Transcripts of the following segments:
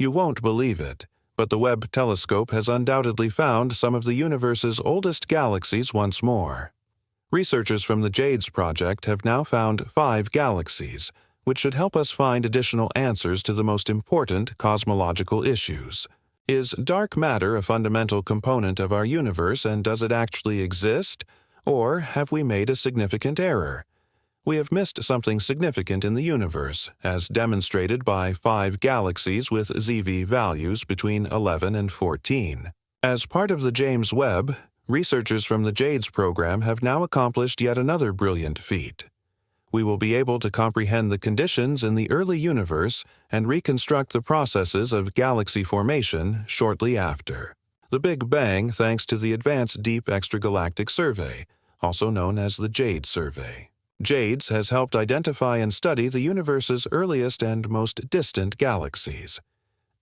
You won't believe it, but the Webb telescope has undoubtedly found some of the universe's oldest galaxies once more. Researchers from the JWST project have now found 5 galaxies, which should help us find additional answers to the most important cosmological issues. Is dark matter a fundamental component of our universe, and does it actually exist? Or have we made a significant error? We have missed something significant in the universe, as demonstrated by 5 galaxies with ZV values between 11 and 14. As part of the James Webb, researchers from the JWST program have now accomplished yet another brilliant feat. We will be able to comprehend the conditions in the early universe and reconstruct the processes of galaxy formation shortly after the Big Bang, thanks to the Advanced Deep Extragalactic Survey, also known as the JWST survey. JWST has helped identify and study the universe's earliest and most distant galaxies.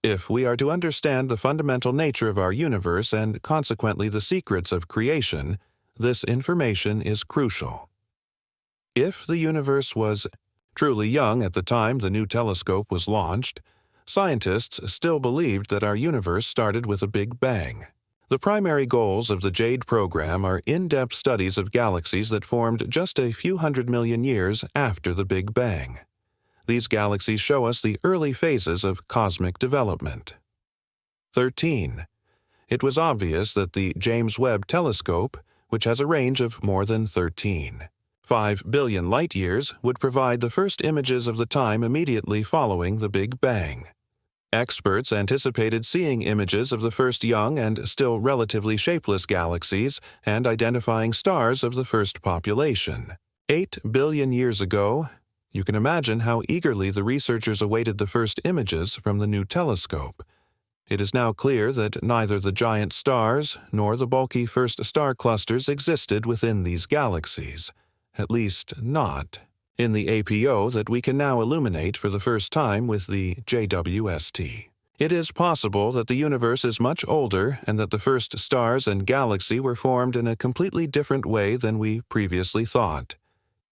If we are to understand the fundamental nature of our universe and consequently the secrets of creation, this information is crucial. If the universe was truly young at the time the new telescope was launched, scientists still believed that our universe started with a Big Bang. The primary goals of the JWST program are in-depth studies of galaxies that formed just a few hundred million years after the Big Bang. These galaxies show us the early phases of cosmic development. 13. It was obvious that the James Webb Telescope, which has a range of more than 5 billion light-years, would provide the first images of the time immediately following the Big Bang. Experts anticipated seeing images of the first young and still relatively shapeless galaxies and identifying stars of the first population. 8 billion years ago, you can imagine how eagerly the researchers awaited the first images from the new telescope. It is now clear that neither the giant stars nor the bulky first star clusters existed within these galaxies, at least not in the APO that we can now illuminate for the first time with the JWST. It is possible that the universe is much older and that the first stars and galaxy were formed in a completely different way than we previously thought.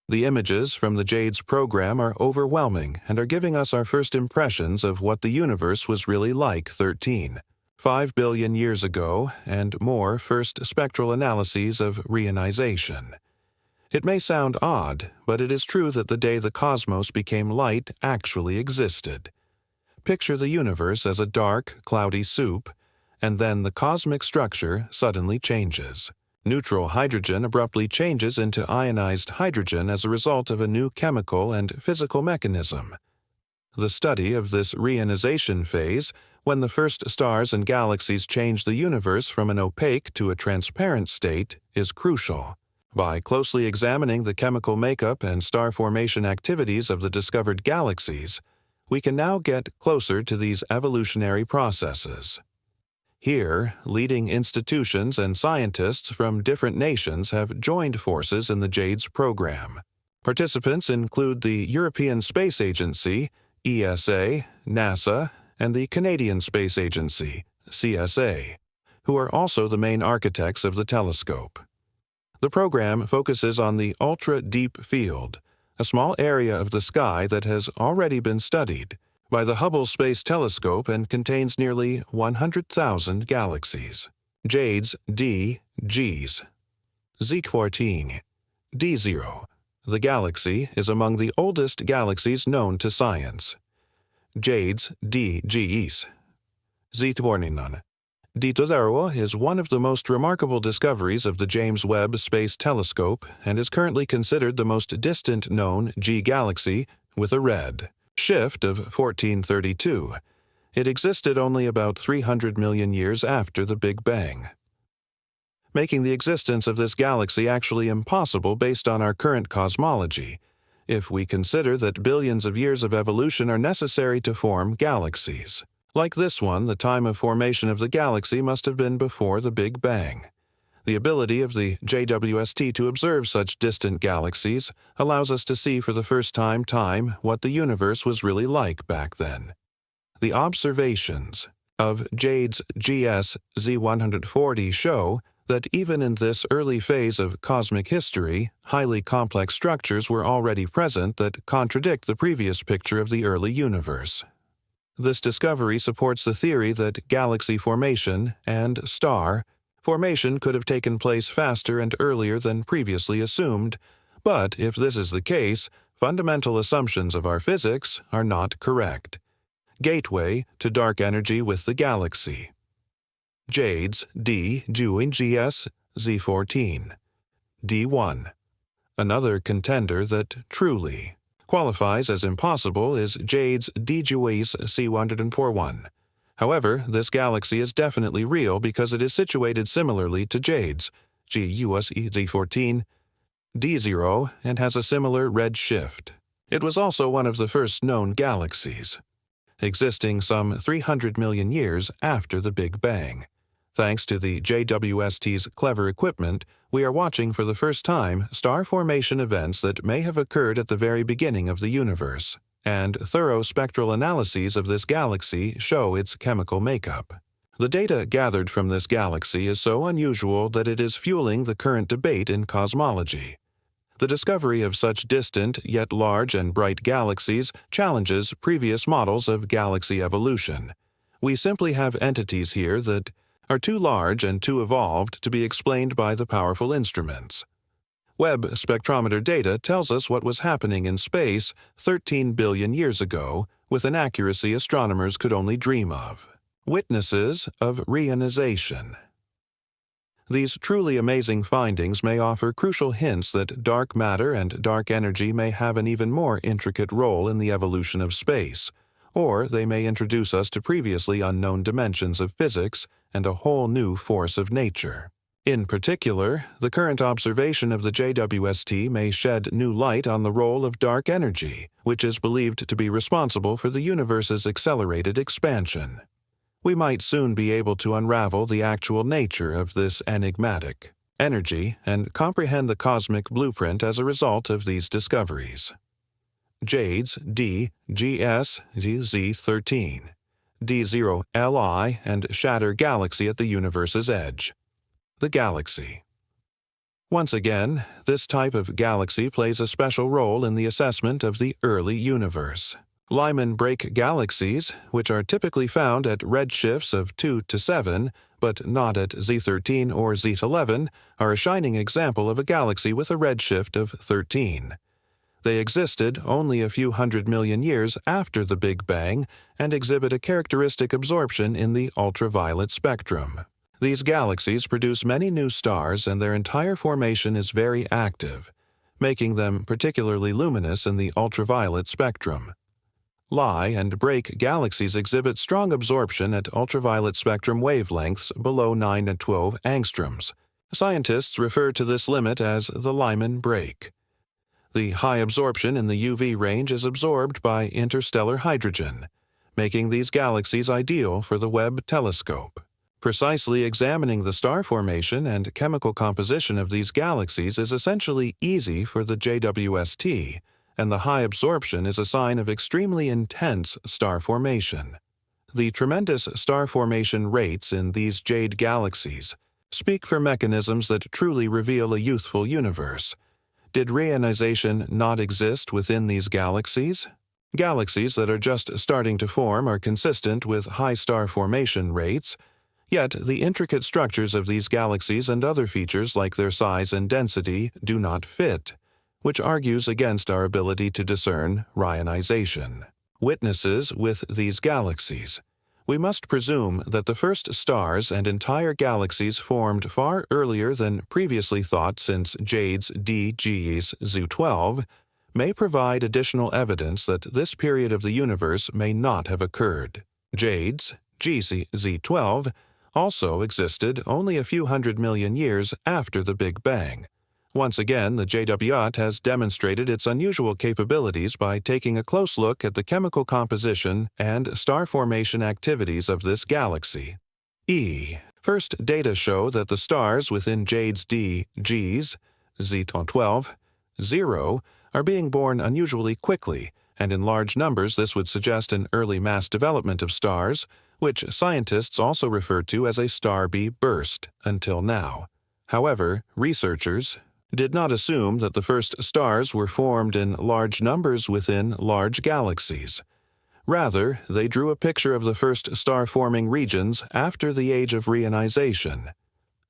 The images from the JWST program are overwhelming and are giving us our first impressions of what the universe was really like 5 billion years ago, and more first spectral analyses of reionization. It may sound odd, but it is true that the day the cosmos became light actually existed. Picture the universe as a dark, cloudy soup, and then the cosmic structure suddenly changes. Neutral hydrogen abruptly changes into ionized hydrogen as a result of a new chemical and physical mechanism. The study of this reionization phase, when the first stars and galaxies change the universe from an opaque to a transparent state, is crucial. By closely examining the chemical makeup and star formation activities of the discovered galaxies, we can now get closer to these evolutionary processes. Here, leading institutions and scientists from different nations have joined forces in the JWST program. Participants include the European Space Agency, ESA, NASA, and the Canadian Space Agency, CSA, who are also the main architects of the telescope. The program focuses on the ultra-deep field, a small area of the sky that has already been studied by the Hubble Space Telescope and contains nearly 100,000 galaxies. JWST D-Gs. Z14. D0. The galaxy is among the oldest galaxies known to science. JWST D-Gs. Z14. D0 is one of the most remarkable discoveries of the James Webb Space Telescope and is currently considered the most distant known G galaxy with a red shift of 1432. It existed only about 300 million years after the Big Bang, making the existence of this galaxy actually impossible based on our current cosmology, if we consider that billions of years of evolution are necessary to form galaxies. Like this one, the time of formation of the galaxy must have been before the Big Bang. The ability of the JWST to observe such distant galaxies allows us to see for the first time what the universe was really like back then. The observations of JWST GS Z140 show that even in this early phase of cosmic history, highly complex structures were already present that contradict the previous picture of the early universe. This discovery supports the theory that galaxy formation and star formation could have taken place faster and earlier than previously assumed, but if this is the case, fundamental assumptions of our physics are not correct. Gateway to dark energy with the galaxy. JADES D-JWST Z14. D1. Another contender that truly qualifies as impossible is JADES D-JWST C141. However, this galaxy is definitely real because it is situated similarly to JADES JWST Z14 D0 and has a similar red shift. It was also one of the first known galaxies, existing some 300 million years after the Big Bang. Thanks to the JWST's clever equipment, we are watching for the first time star formation events that may have occurred at the very beginning of the universe, and thorough spectral analyses of this galaxy show its chemical makeup. The data gathered from this galaxy is so unusual that it is fueling the current debate in cosmology. The discovery of such distant yet large and bright galaxies challenges previous models of galaxy evolution. We simply have entities here that are too large and too evolved to be explained by the powerful instruments. Webb spectrometer data tells us what was happening in space 13 billion years ago with an accuracy astronomers could only dream of. Witnesses of reionization. These truly amazing findings may offer crucial hints that dark matter and dark energy may have an even more intricate role in the evolution of space, or they may introduce us to previously unknown dimensions of physics and a whole new force of nature. In particular, the current observation of the JWST may shed new light on the role of dark energy, which is believed to be responsible for the universe's accelerated expansion. We might soon be able to unravel the actual nature of this enigmatic energy and comprehend the cosmic blueprint as a result of these discoveries. JADES D-JWST Z13, D0 Li and shatter galaxy at the universe's edge. The galaxy. Once again, this type of galaxy plays a special role in the assessment of the early universe. Lyman break galaxies, which are typically found at redshifts of 2 to 7, but not at Z13 or Z11, are a shining example of a galaxy with a redshift of 13. They existed only a few 100 million years after the Big Bang and exhibit a characteristic absorption in the ultraviolet spectrum. These galaxies produce many new stars and their entire formation is very active, making them particularly luminous in the ultraviolet spectrum. Lie and break galaxies exhibit strong absorption at ultraviolet spectrum wavelengths below 9 and 12 angstroms. Scientists refer to this limit as the Lyman break. The high absorption in the UV range is absorbed by interstellar hydrogen, making these galaxies ideal for the Webb telescope. Precisely examining the star formation and chemical composition of these galaxies is essentially easy for the JWST, and the high absorption is a sign of extremely intense star formation. The tremendous star formation rates in these jade galaxies speak for mechanisms that truly reveal a youthful universe. Did reionization not exist within these galaxies? Galaxies that are just starting to form are consistent with high star formation rates, yet the intricate structures of these galaxies and other features like their size and density do not fit, which argues against our ability to discern reionization. Witnesses with these galaxies. We must presume that the first stars and entire galaxies formed far earlier than previously thought since JADES D-JWST Z12 may provide additional evidence that this period of the universe may not have occurred. JADES Z12 also existed only a few 100 million years after the Big Bang. Once again, the JWST has demonstrated its unusual capabilities by taking a close look at the chemical composition and star formation activities of this galaxy. First data show that the stars within JADES D-JWST Z12 0 are being born unusually quickly, and in large numbers this would suggest an early mass development of stars, which scientists also refer to as a star-B burst until now. However, researchers did not assume that the first stars were formed in large numbers within large galaxies. Rather, they drew a picture of the first star-forming regions after the age of reionization.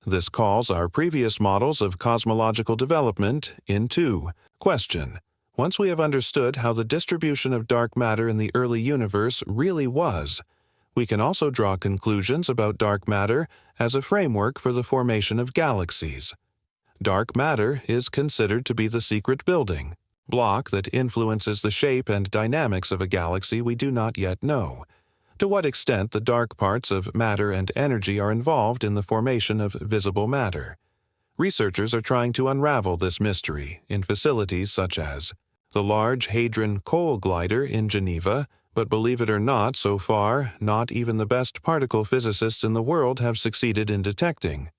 This calls our previous models of cosmological development into question. Once we have understood how the distribution of dark matter in the early universe really was, we can also draw conclusions about dark matter as a framework for the formation of galaxies. Dark matter is considered to be the secret building block that influences the shape and dynamics of a galaxy we do not yet know. To what extent the dark parts of matter and energy are involved in the formation of visible matter. Researchers are trying to unravel this mystery in facilities such as the Large Hadron Coal Glider in Geneva, but believe it or not, so far, not even the best particle physicists in the world have succeeded in detecting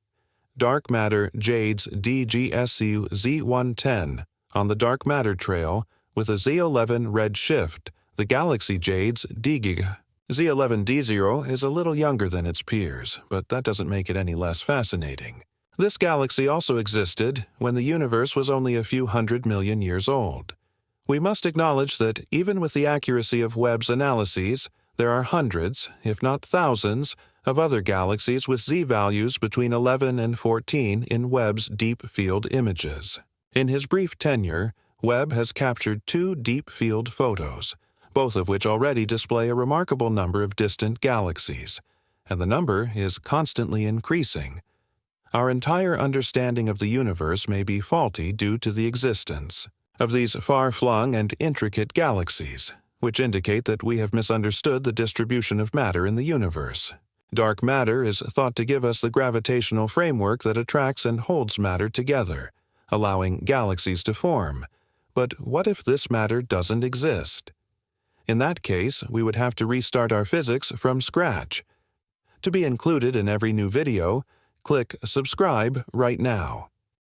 dark matter JADE's DGSU Z110 on the dark matter trail with a Z11 red shift, the galaxy JADE's DGIG. Z11D0 is a little younger than its peers, but that doesn't make it any less fascinating. This galaxy also existed when the universe was only a few 100 million years old. We must acknowledge that even with the accuracy of Webb's analyses, there are hundreds, if not thousands, of other galaxies with Z-values between 11 and 14 in Webb's deep field images. In his brief tenure, Webb has captured 2 deep field photos, both of which already display a remarkable number of distant galaxies, and the number is constantly increasing. Our entire understanding of the universe may be faulty due to the existence of these far-flung and intricate galaxies, which indicate that we have misunderstood the distribution of matter in the universe. Dark matter is thought to give us the gravitational framework that attracts and holds matter together, allowing galaxies to form. But what if this matter doesn't exist? In that case, we would have to restart our physics from scratch. To be included in every new video, click subscribe right now.